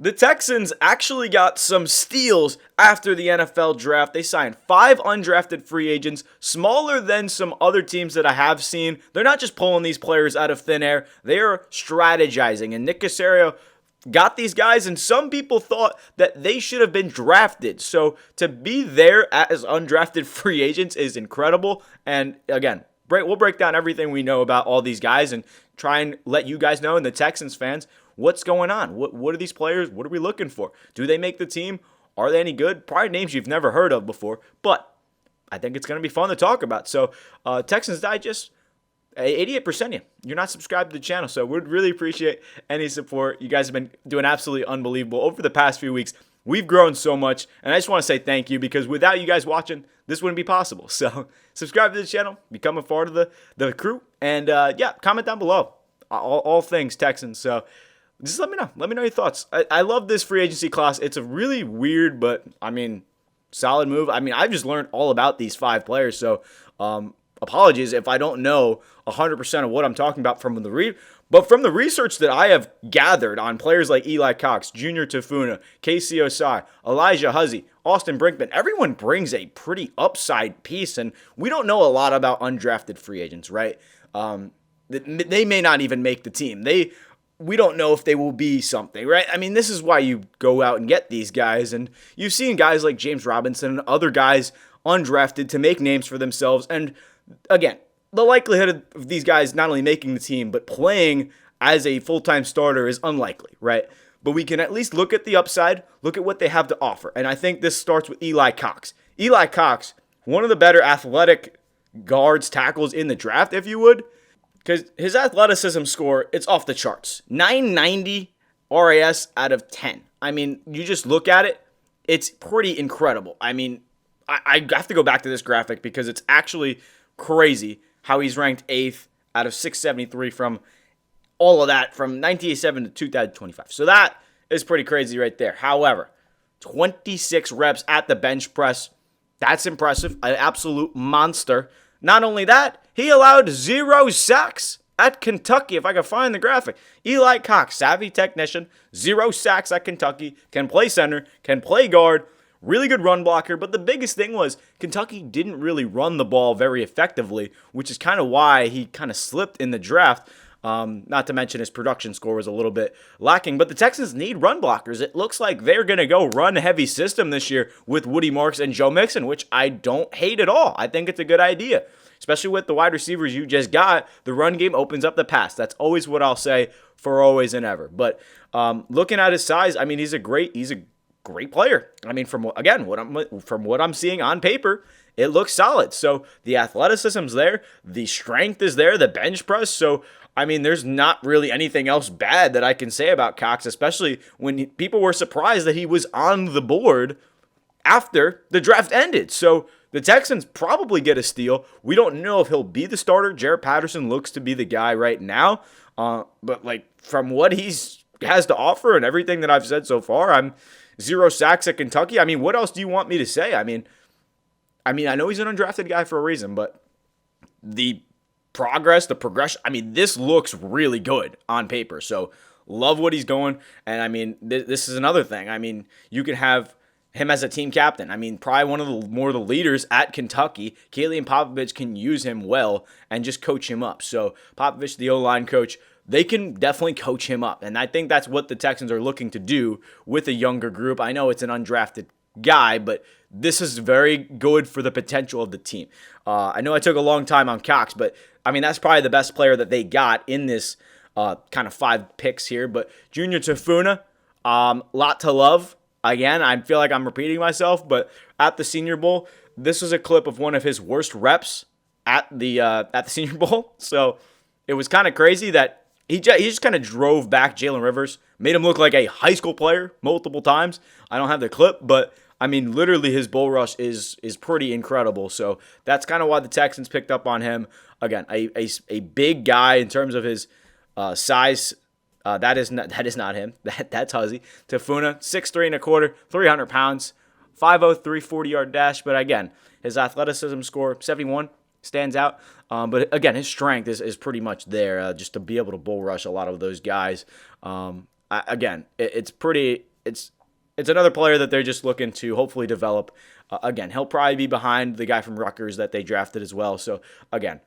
The Texans actually got some steals after the NFL draft. They signed 5 undrafted free agents, smaller than some other teams that I have seen. They're not just pulling these players out of thin air, they are strategizing. And Nick Caserio got these guys, and some people thought that they should have been drafted. So to be there as undrafted free agents is incredible. And again, we'll break down everything we know about all these guys and try and let you guys know, and the Texans fans, what's going on. What are these players? What are we looking for? Do they make the team? Are they any good? Probably names you've never heard of before, but I think it's going to be fun to talk about. So Texans Digest, 88% you're not subscribed to the channel, so we'd really appreciate any support. You guys have been doing absolutely unbelievable over the past few weeks. We've grown so much, and I just want to say thank you, because without you guys watching, this wouldn't be possible. So subscribe to the channel, become a part of the crew, and yeah, comment down below all things Texans. So just let me know. Let me know your thoughts. I love this free agency class. It's a really weird, but I mean, solid move. I mean, I've just learned all about these 5 players, so apologies if I don't know 100% of what I'm talking about from the research that I have gathered on players like Eli Cox, Junior Tofuna, Casey Osai, Elijah Huzzy, Austin Brinkman. Everyone brings a pretty upside piece, and we don't know a lot about undrafted free agents, right? They may not even make the team. We don't know if they will be something, right? I mean, this is why you go out and get these guys, and you've seen guys like James Robinson and other guys undrafted to make names for themselves. And again, the likelihood of these guys not only making the team, but playing as a full-time starter is unlikely, right? But we can at least look at the upside, look at what they have to offer. And I think this starts with Eli Cox. Eli Cox, one of the better athletic guards, tackles in the draft, if you would, because his athleticism score, it's off the charts. 990 RAS out of 10. I mean, you just look at it, it's pretty incredible. I mean, I have to go back to this graphic because it's actually crazy how he's ranked 8th out of 673 from all of that, from 1987 to 2025. So that is pretty crazy right there. However, 26 reps at the bench press. That's impressive. An absolute monster. Not only that, he allowed 0 sacks at Kentucky, if I can find the graphic. Eli Cox, savvy technician, 0 sacks at Kentucky, can play center, can play guard, really good run blocker. But the biggest thing was Kentucky didn't really run the ball very effectively, which is kind of why he kind of slipped in the draft. Not to mention his production score was a little bit lacking, but the Texans need run blockers. It looks like they're going to go run-heavy system this year with Woody Marks and Joe Mixon, which I don't hate at all. I think it's a good idea, especially with the wide receivers you just got. The run game opens up the pass. That's always what I'll say for always and ever. But looking at his size, I mean, he's a great player. I mean, from what I'm seeing on paper, it looks solid. So the athleticism's there, the strength is there, the bench press. So I mean, there's not really anything else bad that I can say about Cox, especially when people were surprised that he was on the board after the draft ended. So the Texans probably get a steal. We don't know if he'll be the starter. Jaret Patterson looks to be the guy right now. But like from what he's has to offer and everything that I've said so far, I'm 0 sacks at Kentucky. I mean, what else do you want me to say? I mean, I know he's an undrafted guy for a reason, but the progression, I mean, this looks really good on paper. So love what he's going. And I mean, this is another thing. I mean, you can have him as a team captain. I mean, probably one of the leaders at Kentucky. Kaylee and Popovich can use him well and just coach him up. So Popovich, the O-line coach, they can definitely coach him up. And I think that's what the Texans are looking to do with a younger group. I know it's an undrafted guy, but this is very good for the potential of the team. I know I took a long time on Cox, but I mean, that's probably the best player that they got in this kind of 5 picks here. But Junior Tofuna, lot to love. Again, I feel like I'm repeating myself, but at the Senior Bowl, this was a clip of one of his worst reps at the Senior Bowl. So it was kind of crazy that he just kind of drove back Jalen Rivers, made him look like a high school player multiple times. I don't have the clip, but I mean, literally his bull rush is pretty incredible. So that's kind of why the Texans picked up on him. Again, a big guy in terms of his size. That is not him. That's Huzzy. Tofuna, 6'3 1/4, 300 pounds, 5'0", 340-yard dash. But again, his athleticism score, 71, stands out. But again, his strength is pretty much there just to be able to bull rush a lot of those guys. again, it's another player that they're just looking to hopefully develop. Again, he'll probably be behind the guy from Rutgers that they drafted as well. So again,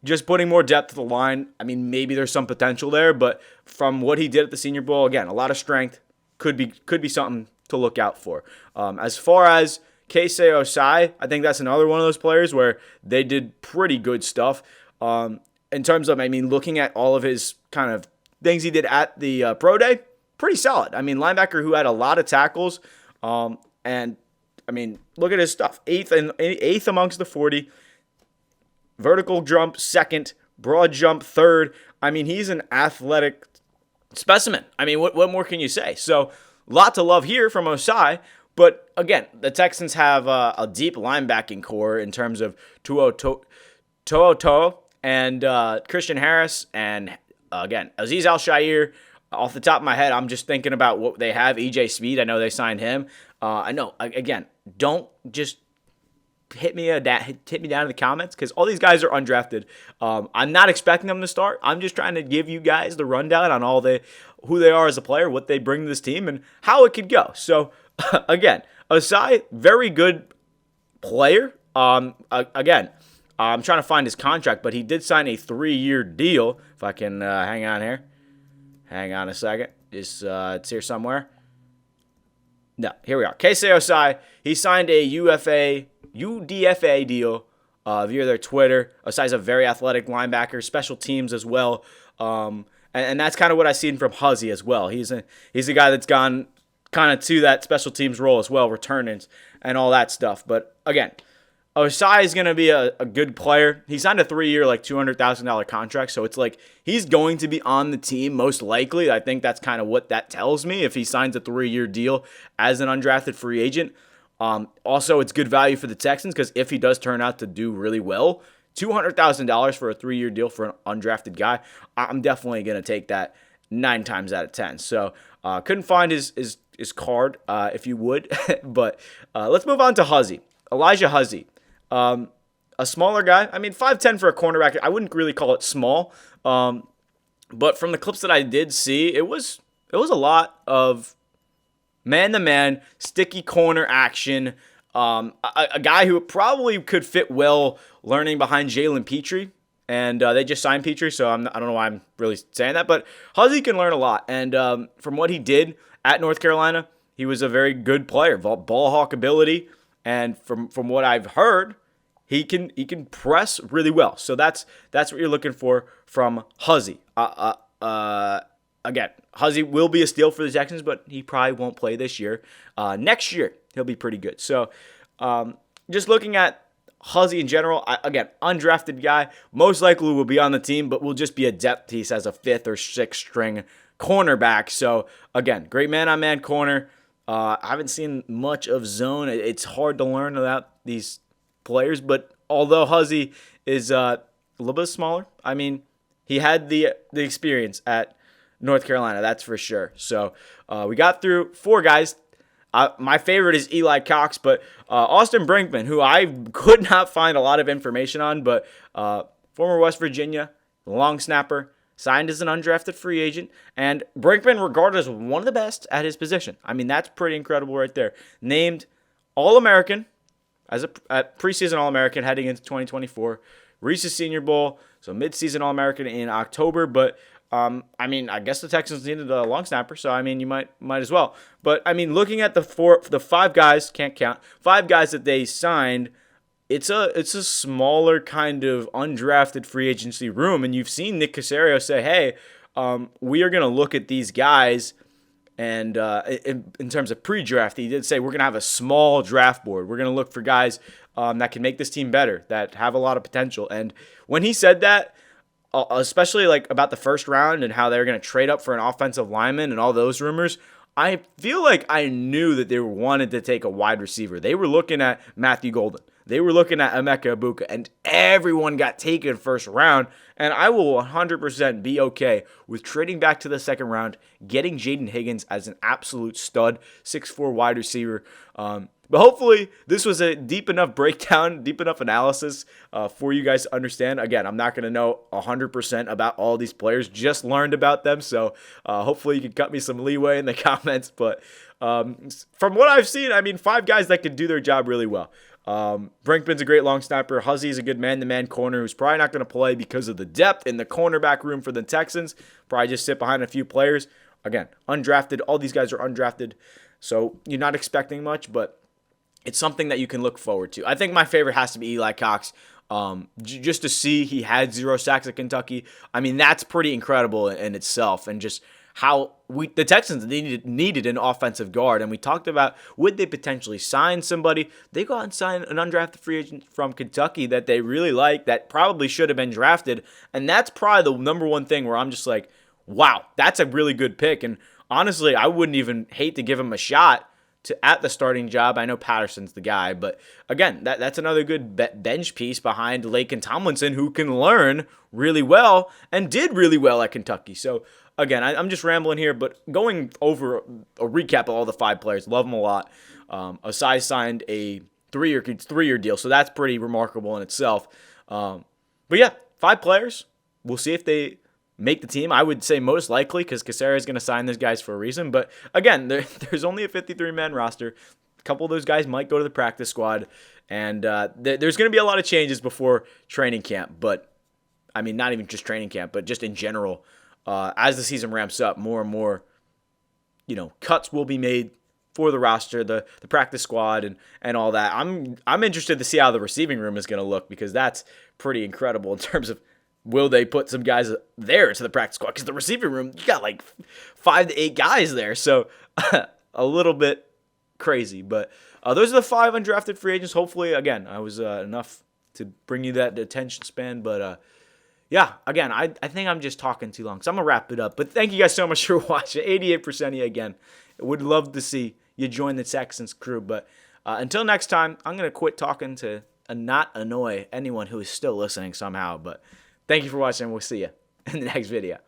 just putting more depth to the line. I mean, maybe there's some potential there, but from what he did at the Senior Bowl, again, a lot of strength, could be something to look out for. As far as Caserio Osai, I think that's another one of those players where they did pretty good stuff. In terms of, I mean, looking at all of his kind of things he did at the pro day, pretty solid. I mean, linebacker who had a lot of tackles, and I mean, look at his stuff. Eighth amongst the 40. Vertical jump, second. Broad jump, third. I mean, he's an athletic specimen. I mean, what more can you say? So, lot to love here from Osai. But, again, the Texans have a deep linebacking core in terms of To'o and Christian Harris. And, again, Azeez Al-Shaair. Off the top of my head, I'm just thinking about what they have. EJ Speed, I know they signed him. I know, again, don't just hit me down in the comments because all these guys are undrafted. I'm not expecting them to start. I'm just trying to give you guys the rundown on who they are as a player, what they bring to this team, and how it could go. So, again, Osai, very good player. Again, I'm trying to find his contract, but he did sign a 3-year deal. If I can hang on here. Hang on a second. It's here somewhere. No, here we are. Caserio Osai, he signed a UDFA deal via their Twitter. Osai's a very athletic linebacker, special teams as well. And that's kind of what I've seen from Huzzy as well. He's a guy that's gone kind of to that special teams role as well, returning and all that stuff. But again, Osai is going to be a good player. He signed a 3-year, like $200,000 contract, so it's like he's going to be on the team most likely. I think that's kind of what that tells me if he signs a 3-year deal as an undrafted free agent. Also, it's good value for the Texans because if he does turn out to do really well, $200,000 for a 3-year deal for an undrafted guy, I'm definitely going to take that 9 times out of 10. So, couldn't find his card, if you would. But let's move on to Huzzy. Elijah Huzzy. A smaller guy. I mean, 5'10" for a cornerback. I wouldn't really call it small. But from the clips that I did see, it was a lot of man-to-man, sticky corner action. A guy who probably could fit well learning behind Jalen Pitre. And they just signed Pitre, so I don't know why I'm really saying that. But Huzzy can learn a lot. And from what he did at North Carolina, he was a very good player. Ball hawk ability. And from what I've heard, he can press really well. So that's what you're looking for from Huzzy. Again, Huzzy will be a steal for the Texans, but he probably won't play this year. Next year, he'll be pretty good. So just looking at Huzzy in general, again, undrafted guy, most likely will be on the team, but will just be a depth piece as a 5th or 6th string cornerback. So again, great man-on-man corner. I haven't seen much of zone. It's hard to learn about these players, but although Huzzy is a little bit smaller, I mean, he had the experience at North Carolina, that's for sure. So we got through 4 guys. My favorite is Eli Cox, but Austin Brinkman, who I could not find a lot of information on, but former West Virginia long snapper, signed as an undrafted free agent, and Brinkman regarded as one of the best at his position. I mean, that's pretty incredible right there. Named All-American, as a preseason All-American heading into 2024. Reese's Senior Bowl, so mid-season All-American in October, but I mean, I guess the Texans needed a long snapper, so I mean, you might as well. But I mean, looking at the 5 guys, can't count, 5 guys that they signed, it's a smaller kind of undrafted free agency room, and you've seen Nick Caserio say, hey, we are going to look at these guys, and in terms of pre-draft, he did say we're going to have a small draft board. We're going to look for guys that can make this team better, that have a lot of potential. And when he said that, especially like about the first round and how they're going to trade up for an offensive lineman and all those rumors, I feel like I knew that they wanted to take a wide receiver. They were looking at Matthew Golden. They were looking at Emeka Egbuka, and everyone got taken first round, and I will 100% be okay with trading back to the second round, getting Jaden Higgins as an absolute stud, 6'4" wide receiver, But hopefully this was a deep enough breakdown, deep enough analysis for you guys to understand. Again, I'm not going to know 100% about all these players, just learned about them. So hopefully you can cut me some leeway in the comments. But from what I've seen, I mean, 5 guys that could do their job really well. Brinkman's a great long snapper. Huzzy's a good man-to-man corner who's probably not going to play because of the depth in the cornerback room for the Texans. Probably just sit behind a few players. Again, undrafted. All these guys are undrafted. So you're not expecting much, but it's something that you can look forward to. I think my favorite has to be Eli Cox. Just to see he had 0 sacks at Kentucky. I mean, that's pretty incredible in itself. And just how the Texans needed an offensive guard. And we talked about, would they potentially sign somebody? They go out and sign an undrafted free agent from Kentucky that they really like, that probably should have been drafted. And that's probably the number one thing where I'm just like, wow, that's a really good pick. And honestly, I wouldn't even hate to give him a shot at the starting job. I know Patterson's the guy, but again, that's another good bench piece behind Laken Tomlinson, who can learn really well and did really well at Kentucky. So again, I'm just rambling here, but going over a recap of all the 5 players, love them a lot. Osai signed a 3-year deal, so that's pretty remarkable in itself. But yeah, 5 players. We'll see if they make the team. I would say most likely, because Caserio is going to sign those guys for a reason. But again, there's only a 53-man roster. A couple of those guys might go to the practice squad. And there's going to be a lot of changes before training camp. But, I mean, not even just training camp, but just in general. As the season ramps up, more and more, cuts will be made for the roster, the practice squad, and all that. I'm interested to see how the receiving room is going to look, because that's pretty incredible in terms of, will they put some guys there to the practice squad? Because the receiving room, you got like 5 to 8 guys there. So a little bit crazy. But those are the 5 undrafted free agents. Hopefully, again, I was enough to bring you that attention span. But yeah, again, I think I'm just talking too long. So I'm going to wrap it up. But thank you guys so much for watching. 88% of you again. Would love to see you join the Texans crew. But until next time, I'm going to quit talking to not annoy anyone who is still listening somehow. But thank you for watching. We'll see you in the next video.